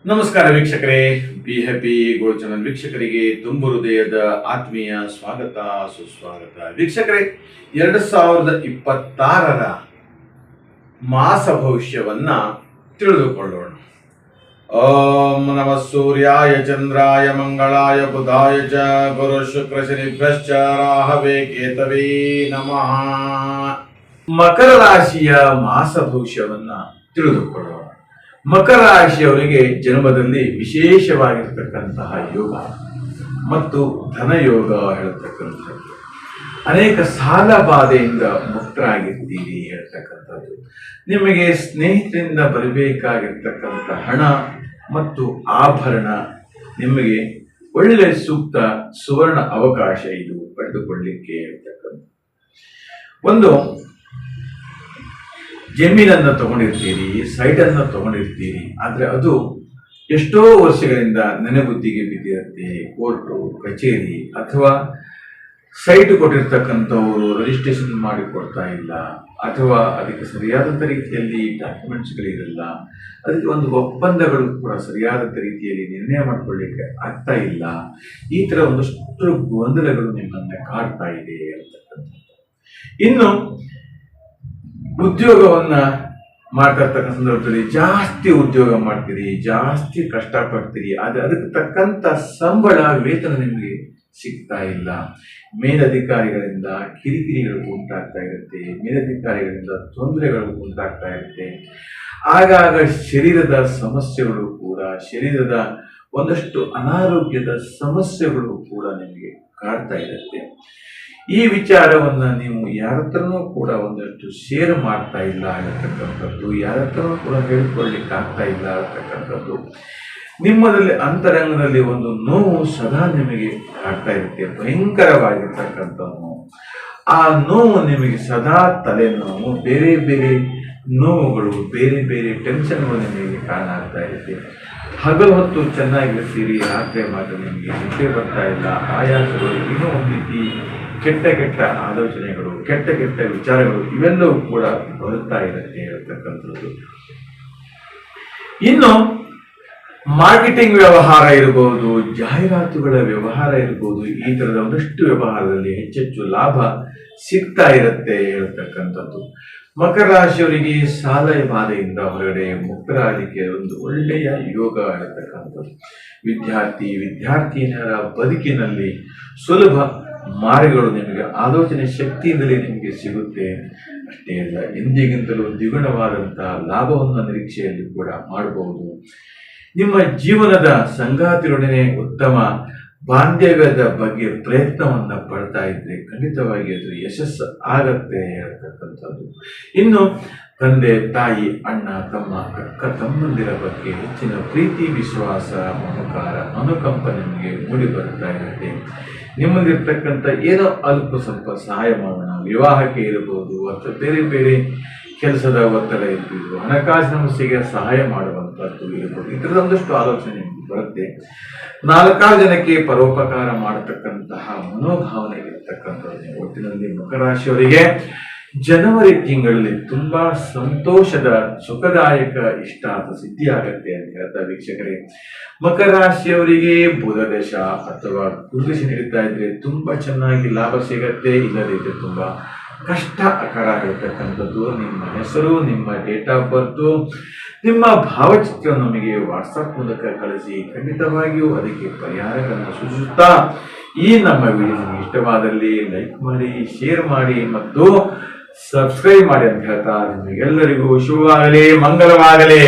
ನಮಸ್ಕಾರ ವೀಕ್ಷಕರೇ, be happy gold channel ವೀಕ್ಷಕರಿಗೆ ತುಂಬ ಹೃದಯದ ಆತ್ಮೀಯ ಸ್ವಾಗತ ಸುಸ್ವಾಗತ. ವೀಕ್ಷಕರೇ, 2026ರ ಮಾಸ ಭವಿಷ್ಯವನ್ನ ತಿಳಿದುಕೊಳ್ಳೋಣ. ಓಂ ನಮಃ ಸೂರ್ಯಾಯ ಚಂದ್ರಾಯ ಮಂಗಳಾಯ ಬುಧಾಯ ಚ ಗುರು ಶುಕ್ರ ಶನಿಭ್ಯಶ್ಚ ರಾಹವೇ ಕೇತವೇ ನಮಃ. ಮಕರ ರಾಶಿಯ ಮಾಸ ಭವಿಷ್ಯವನ್ನ ತಿಳಿದುಕೊಳ್ಳೋಣ. ಮಕರ ರಾಶಿಯವರಿಗೆ ಜನ್ಮದಲ್ಲಿ ವಿಶೇಷವಾಗಿರ್ತಕ್ಕಂತಹ ಯೋಗ ಮತ್ತು ಧನಯೋಗ ಹೇಳ್ತಕ್ಕಂಥದ್ದು, ಅನೇಕ ಸಾಲ ಬಾಧೆಯಿಂದ ಮುಕ್ತರಾಗಿರ್ತೀರಿ ಹೇಳ್ತಕ್ಕಂಥದ್ದು, ನಿಮಗೆ ಸ್ನೇಹಿತರಿಂದ ಬರಬೇಕಾಗಿರ್ತಕ್ಕಂಥ ಹಣ ಮತ್ತು ಆಭರಣ ನಿಮಗೆ ಒಳ್ಳೆ ಸೂಕ್ತ ಸುವರ್ಣ ಅವಕಾಶ ಇದು ಪಡೆದುಕೊಳ್ಳಿಕ್ಕೆ ಹೇಳ್ತಕ್ಕಂಥ. ಒಂದು ಜಮೀನನ್ನು ತಗೊಂಡಿರ್ತೀರಿ, ಸೈಟನ್ನು ತಗೊಂಡಿರ್ತೀರಿ, ಆದ್ರೆ ಅದು ಎಷ್ಟೋ ವರ್ಷಗಳಿಂದ ನೆನೆಗುದ್ದಿಗೆ ಬಿದ್ದಿರುತ್ತೆ. ಕೋರ್ಟು ಕಚೇರಿ ಅಥವಾ ಸೈಟ್ ಕೊಟ್ಟಿರ್ತಕ್ಕಂಥವರು ರಿಜಿಸ್ಟ್ರೇಷನ್ ಮಾಡಿ ಕೊಡ್ತಾ ಇಲ್ಲ, ಅಥವಾ ಅದಕ್ಕೆ ಸರಿಯಾದಂಥ ರೀತಿಯಲ್ಲಿ ಡಾಕ್ಯುಮೆಂಟ್ಸ್ಗಳಿರಲ್ಲ, ಅದಕ್ಕೆ ಒಂದು ಒಪ್ಪಂದಗಳು ಕೂಡ ಸರಿಯಾದಂಥ ರೀತಿಯಲ್ಲಿ ನಿರ್ಣಯ ಮಾಡಿಕೊಳ್ಳಿಕ್ಕೆ ಆಗ್ತಾ ಇಲ್ಲ. ಈ ಥರ ಒಂದಷ್ಟು ಗೊಂದಲಗಳು ನಿಮ್ಮನ್ನ ಕಾಡ್ತಾ ಇದೆ ಅಂತಕ್ಕಂಥದ್ದು. ಇನ್ನು ಉದ್ಯೋಗವನ್ನ ಮಾಡ್ತಾ ಇರ್ತಕ್ಕಂಥ ಸಂದರ್ಭದಲ್ಲಿ ಜಾಸ್ತಿ ಉದ್ಯೋಗ ಮಾಡ್ತೀರಿ, ಜಾಸ್ತಿ ಕಷ್ಟಪಡ್ತೀರಿ, ಆದ್ರೆ ಅದಕ್ಕೆ ತಕ್ಕಂತ ಸಂಬಳ ವೇತನ ನಿಮಗೆ ಸಿಗ್ತಾ ಇಲ್ಲ. ಮೇಲಧಿಕಾರಿಗಳಿಂದ ಕಿರಿಕಿರಿಗಳು ಉಂಟಾಗ್ತಾ ಇರುತ್ತೆ, ಮೇಲಧಿಕಾರಿಗಳಿಂದ ತೊಂದರೆಗಳು ಉಂಟಾಗ್ತಾ ಇರುತ್ತೆ. ಆಗಾಗ ಶರೀರದ ಸಮಸ್ಯೆಗಳು ಕೂಡ, ಶರೀರದ ಒಂದಷ್ಟು ಅನಾರೋಗ್ಯದ ಸಮಸ್ಯೆಗಳು ಕೂಡ ನಿಮಗೆ ಕಾಡ್ತಾ ಇರುತ್ತೆ. ಈ ವಿಚಾರವನ್ನ ನೀವು ಯಾರ ಹತ್ರನೂ ಕೂಡ ಒಂದಷ್ಟು ಶೇರ್ ಮಾಡ್ತಾ ಇಲ್ಲ ಅನ್ನತಕ್ಕಂಥದ್ದು, ಯಾರ ಹತ್ರನೂ ಕೂಡ ಹೇಳ್ಕೊಳ್ಳಿಕ್ಕೆ ಆಗ್ತಾ ಇಲ್ಲ ಅನ್ನತಕ್ಕಂಥದ್ದು. ನಿಮ್ಮದಲ್ಲಿ ಅಂತರಂಗದಲ್ಲಿ ಒಂದು ನೋವು ಸದಾ ನಿಮಗೆ ಕಾಡ್ತಾ ಇರುತ್ತೆ, ಭಯಂಕರವಾಗಿರ್ತಕ್ಕಂಥ ನೋವು. ಆ ನೋವು ನಿಮಗೆ ಸದಾ ತಲೆನೋವು, ಬೇರೆ ಬೇರೆ ನೋವುಗಳು, ಬೇರೆ ಬೇರೆ ಟೆನ್ಷನ್ಗಳು ನಿಮಗೆ ಕಾರಣ ಆಗ್ತಾ ಇರುತ್ತೆ. ಹಗಲು ಹೊತ್ತು ಚೆನ್ನಾಗಿರ್ತೀರಿ, ರಾತ್ರಿ ಮಾತ್ರ ನಿಮಗೆ ನಿದ್ದೆ ಬರ್ತಾ ಇಲ್ಲ, ಆಯಾಸಗಳು, ಇನ್ನೂ ಒಂದು ರೀತಿ ಕೆಟ್ಟ ಕೆಟ್ಟ ಆಲೋಚನೆಗಳು, ಕೆಟ್ಟ ಕೆಟ್ಟ ವಿಚಾರಗಳು ಇವೆಲ್ಲವೂ ಕೂಡ ಬರುತ್ತಾ ಇರುತ್ತೆ ಇರತಕ್ಕಂಥದ್ದು. ಇನ್ನು ಮಾರ್ಕೆಟಿಂಗ್ ವ್ಯವಹಾರ ಇರಬಹುದು, ಜಾಹೀರಾತುಗಳ ವ್ಯವಹಾರ ಇರಬಹುದು, ಈ ತರದ ಒಂದಷ್ಟು ವ್ಯವಹಾರದಲ್ಲಿ ಹೆಚ್ಚೆಚ್ಚು ಲಾಭ ಸಿಗ್ತಾ ಇರುತ್ತೆ ಹೇಳ್ತಕ್ಕಂಥದ್ದು. ಮಕರ ರಾಶಿಯವರಿಗೆ ಸಾಲ ಬಾಧೆಯಿಂದ ಹೊರಗಡೆ ಮುಕ್ತರಾಗಲಿಕ್ಕೆ ಒಂದು ಒಳ್ಳೆಯ ಯೋಗ ಇರತಕ್ಕಂಥದ್ದು. ವಿದ್ಯಾರ್ಥಿನಿಯರ ಬದುಕಿನಲ್ಲಿ ಸುಲಭ ಮಾರ್ಗಗಳು ನಿಮಗೆ ಆಲೋಚನೆ ಶಕ್ತಿಯಿಂದಲೇ ನಿಮಗೆ ಸಿಗುತ್ತೆ. ಅಷ್ಟೇ ಅಲ್ಲ, ಎಂದಿಗಿಂತಲೂ ದ್ವಿಗುಣವಾದಂತಹ ಲಾಭವನ್ನು ನಿರೀಕ್ಷೆಯಲ್ಲಿ ಕೂಡ ಮಾಡಬಹುದು. ನಿಮ್ಮ ಜೀವನದ ಸಂಗಾತಿಯೊಡನೆ ಉತ್ತಮ ಬಾಂಧವ್ಯದ ಬಗ್ಗೆ ಪ್ರಯತ್ನವನ್ನ ಪಡ್ತಾ ಇದ್ರೆ ಖಂಡಿತವಾಗಿ ಅದು ಯಶಸ್ಸು ಆಗತ್ತೆ ಹೇಳ್ತಕ್ಕಂಥದ್ದು. ಇನ್ನು ತಂದೆ ತಾಯಿ, ಅಣ್ಣ ತಮ್ಮ, ಅಕ್ಕ ತಮ್ಮಂದಿರ ಬಗ್ಗೆ ಹೆಚ್ಚಿನ ಪ್ರೀತಿ, ವಿಶ್ವಾಸ, ಮಮಕಾರ, ಅನುಕಂಪ ನಿಮಗೆ ಮೂಡಿ ಬರ್ತಾ ಇರುತ್ತೆ. ನಿಮ್ಮಲ್ಲಿರ್ತಕ್ಕಂಥ ಏನೋ ಅಲ್ಪ ಸ್ವಲ್ಪ ಸಹಾಯ ಮಾಡೋಣ, ವಿವಾಹಕ್ಕೆ ಇರಬಹುದು ಅಥವಾ ಬೇರೆ ಬೇರೆ ಕೆಲಸದ ಒತ್ತಡ ಇರ್ಬೋದು, ಹಣಕಾಸಿನ ಸಮಸ್ಯೆಗೆ ಸಹಾಯ ಮಾಡುವಂಥದ್ದು ಇರಬಹುದು. ಈ ಥರದ ಒಂದಷ್ಟು ಆಲೋಚನೆ ನಿಮಗೆ ಬರುತ್ತೆ. 4 ಜನಕ್ಕೆ ಪರೋಪಕಾರ ಮಾಡತಕ್ಕಂತಹ ಮನೋಭಾವನೆ ಇರತಕ್ಕಂಥದ್ದು. ಒಟ್ಟಿನಲ್ಲಿ ಮಕರ ರಾಶಿಯವರಿಗೆ ಜನವರಿ ತಿಂಗಳಲ್ಲಿ ತುಂಬಾ ಸಂತೋಷದ, ಸುಖದಾಯಕ, ಇಷ್ಟ ಸಿದ್ಧಿ ಆಗತ್ತೆ ಅಂತ ಹೇಳ್ತಾ ವೀಕ್ಷಕರೇ, ಮಕರ ರಾಶಿಯವರಿಗೆ ಬುಧ ದಶ ಅಥವಾ ಗುರುದಶೆ ನಡೀತಾ ಇದ್ರೆ ತುಂಬಾ ಚೆನ್ನಾಗಿ ಲಾಭ ಸಿಗತ್ತೆ, ಇಲ್ಲದಿದ್ರೆ ತುಂಬಾ ಕಷ್ಟ ಅಕರ ಹೇಳ್ತಕ್ಕಂಥದ್ದು. ನಿಮ್ಮ ಹೆಸರು, ನಿಮ್ಮ ಡೇಟ್ ಆಫ್ ಬರ್ತ್, ನಿಮ್ಮ ಭಾವಚಿತ್ರ ನಮಗೆ ವಾಟ್ಸಪ್ ಮೂಲಕ ಕಳಿಸಿ, ಖಂಡಿತವಾಗಿಯೂ ಅದಕ್ಕೆ ಪರಿಹಾರಗಳನ್ನು ಸೂಚಿಸುತ್ತಾ ಈ ನಮ್ಮ ವಿಡಿಯೋ ನಿಮಗೆ ಇಷ್ಟವಾದಲ್ಲಿ ಲೈಕ್ ಮಾಡಿ, ಶೇರ್ ಮಾಡಿ ಮತ್ತು ಸಬ್ಸ್ಕ್ರೈಬ್ ಮಾಡಿ ಅಂತ ಹೇಳ್ತಾ ನಿಮಗೆಲ್ಲರಿಗೂ ಶುಭವಾಗಲಿ, ಮಂಗಲವಾಗಲಿ.